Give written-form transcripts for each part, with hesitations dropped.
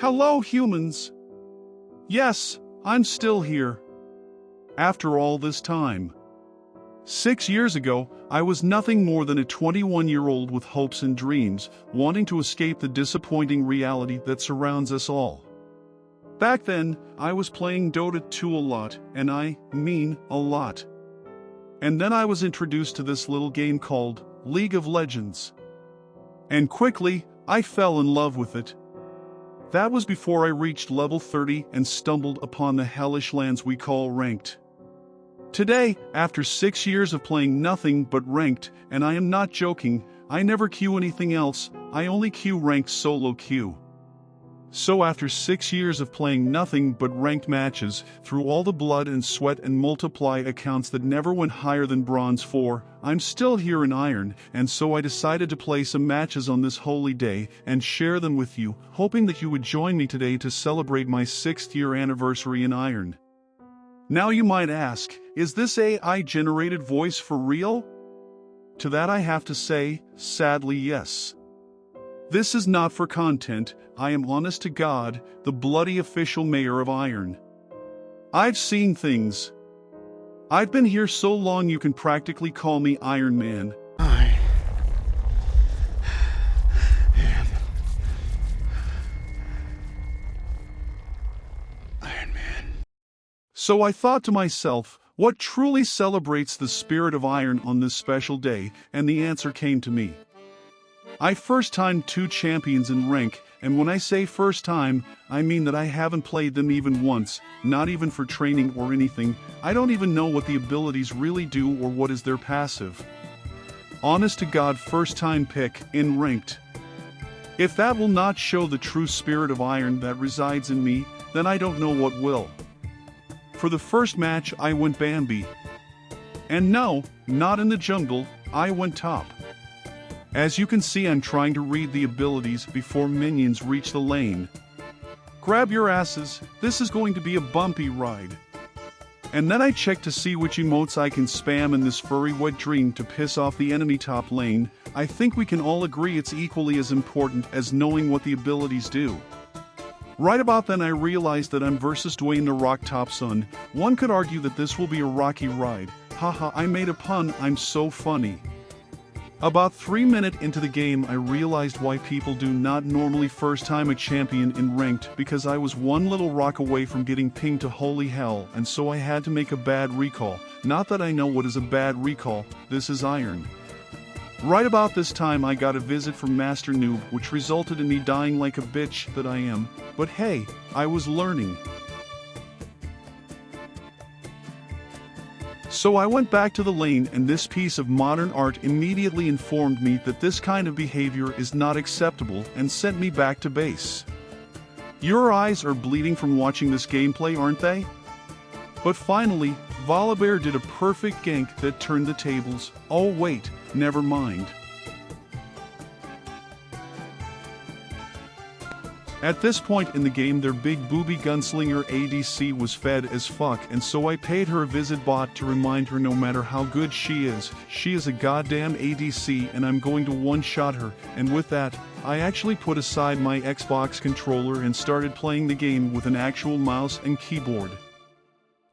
Hello, humans. Yes, I'm still here. After all this time. 6 years ago, I was nothing more than a 21-year-old with hopes and dreams, wanting to escape the disappointing reality that surrounds us all. Back then, I was playing Dota 2 a lot, and I mean a lot. And then I was introduced to this little game called League of Legends. And quickly, I fell in love with it. That was before I reached level 30 and stumbled upon the hellish lands we call ranked. Today, after 6 years of playing nothing but ranked, and I am not joking, I never queue anything else, I only queue ranked solo queue. So after 6 years of playing nothing but ranked matches, through all the blood and sweat and multiply accounts that never went higher than Bronze 4, I'm still here in Iron, and so I decided to play some matches on this holy day and share them with you, hoping that you would join me today to celebrate my 6th year anniversary in Iron. Now you might ask, is this AI-generated voice for real? To that I have to say, sadly yes. This is not for content, I am honest to God, the bloody official mayor of Iron. I've seen things. I've been here so long you can practically call me Iron Man. I am Iron Man. So I thought to myself, what truly celebrates the spirit of Iron on this special day, and the answer came to me. I first-timed 2 champions in rank, and when I say first time, I mean that I haven't played them even once, not even for training or anything. I don't even know what the abilities really do or what is their passive. Honest to God, first-time pick in ranked. If that will not show the true spirit of Iron that resides in me, then I don't know what will. For the first match I went Bambi. And no, not in the jungle, I went top. As you can see, I'm trying to read the abilities before minions reach the lane. Grab your asses, this is going to be a bumpy ride. And then I check to see which emotes I can spam in this furry wet dream to piss off the enemy top lane. I think we can all agree it's equally as important as knowing what the abilities do. Right about then I realized that I'm versus Dwayne the Rock Topson. One could argue that this will be a rocky ride. Haha, I made a pun, I'm so funny. About 3 minutes into the game I realized why people do not normally first time a champion in ranked, because I was one little rock away from getting pinged to holy hell, and so I had to make a bad recall. Not that I know what is a bad recall, this is Iron. Right about this time I got a visit from Master Noob, which resulted in me dying like a bitch that I am, but hey, I was learning. So I went back to the lane, and this piece of modern art immediately informed me that this kind of behavior is not acceptable and sent me back to base. Your eyes are bleeding from watching this gameplay, aren't they? But finally, Volibear did a perfect gank that turned the tables. Oh wait, never mind. At this point in the game their big booby gunslinger ADC was fed as fuck, and so I paid her a visit bot to remind her no matter how good she is a goddamn ADC and I'm going to one-shot her, and with that, I actually put aside my Xbox controller and started playing the game with an actual mouse and keyboard.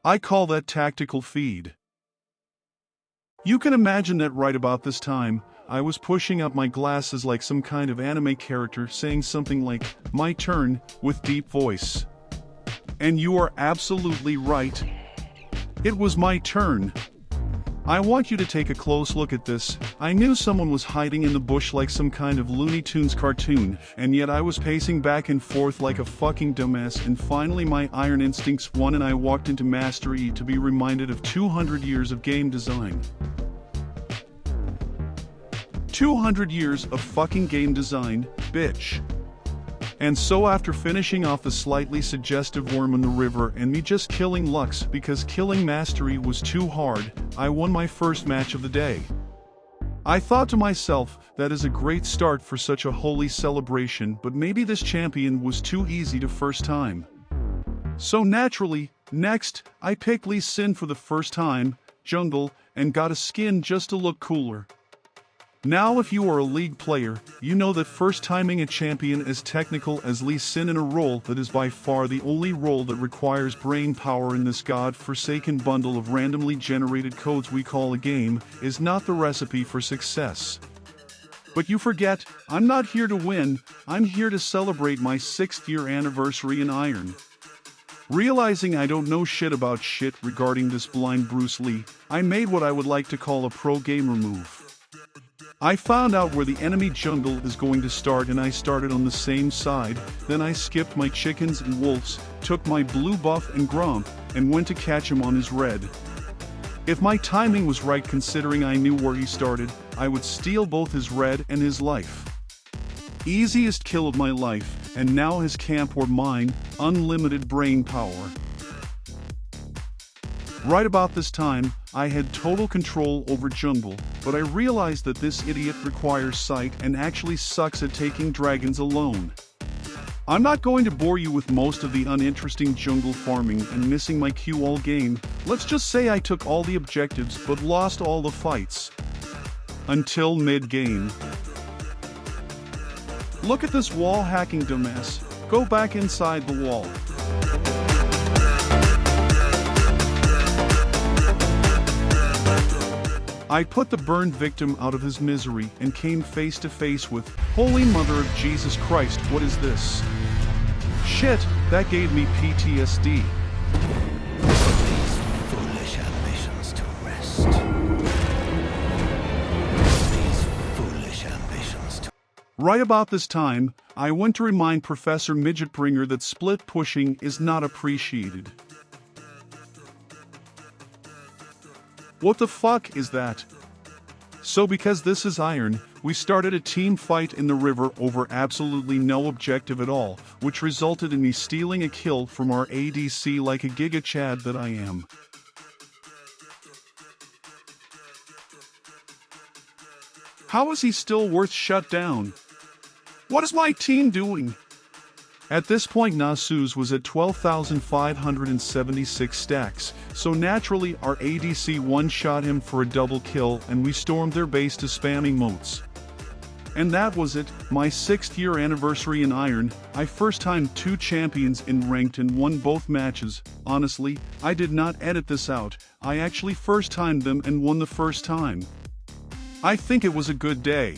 I call that tactical feed. You can imagine that right about this time, I was pushing up my glasses like some kind of anime character saying something like, "My turn," with deep voice. And you are absolutely right. It was my turn. I want you to take a close look at this. I knew someone was hiding in the bush like some kind of Looney Tunes cartoon, and yet I was pacing back and forth like a fucking dumbass, and finally my iron instincts won and I walked into Master E to be reminded of 200 years of game design. 200 years of fucking game design, bitch. And so after finishing off the slightly suggestive worm in the river and me just killing Lux because killing Mastery was too hard, I won my first match of the day. I thought to myself, that is a great start for such a holy celebration, but maybe this champion was too easy to first time. So naturally, next, I picked Lee Sin for the first time, jungle, and got a skin just to look cooler. Now if you are a league player, you know that first timing a champion is technical as Lee Sin in a role that is by far the only role that requires brain power in this god-forsaken bundle of randomly generated codes we call a game, is not the recipe for success. But you forget, I'm not here to win, I'm here to celebrate my 6th year anniversary in Iron. Realizing I don't know shit about shit regarding this blind Bruce Lee, I made what I would like to call a pro gamer move. I found out where the enemy jungle is going to start and I started on the same side, then I skipped my chickens and wolves, took my blue buff and gromp, and went to catch him on his red. If my timing was right considering I knew where he started, I would steal both his red and his life. Easiest kill of my life, and now his camp were mine, unlimited brain power. Right about this time, I had total control over jungle, but I realized that this idiot requires sight and actually sucks at taking dragons alone. I'm not going to bore you with most of the uninteresting jungle farming and missing my Q all game, let's just say I took all the objectives but lost all the fights. Until mid-game. Look at this wall hacking dumbass, go back inside the wall. I put the burned victim out of his misery and came face to face with, Holy Mother of Jesus Christ, what is this? Shit, that gave me PTSD. These foolish ambitions to rest. These foolish ambitions to... Right about this time, I went to remind Professor Midgetbringer that split pushing is not appreciated. What the fuck is that? So because this is Iron, we started a team fight in the river over absolutely no objective at all, which resulted in me stealing a kill from our ADC like a Giga Chad that I am. How is he still worth shut down? What is my team doing? At this point Nasus was at 12,576 stacks, so naturally our ADC one-shot him for a double kill and we stormed their base to spam emotes. And that was it, my 6th year anniversary in Iron. I first timed 2 champions in ranked and won both matches. Honestly, I did not edit this out, I actually first timed them and won the first time. I think it was a good day.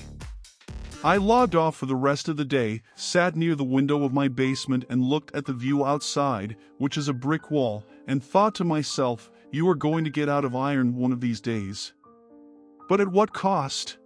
I logged off for the rest of the day, sat near the window of my basement and looked at the view outside, which is a brick wall, and thought to myself, you are going to get out of Iron one of these days. But at what cost?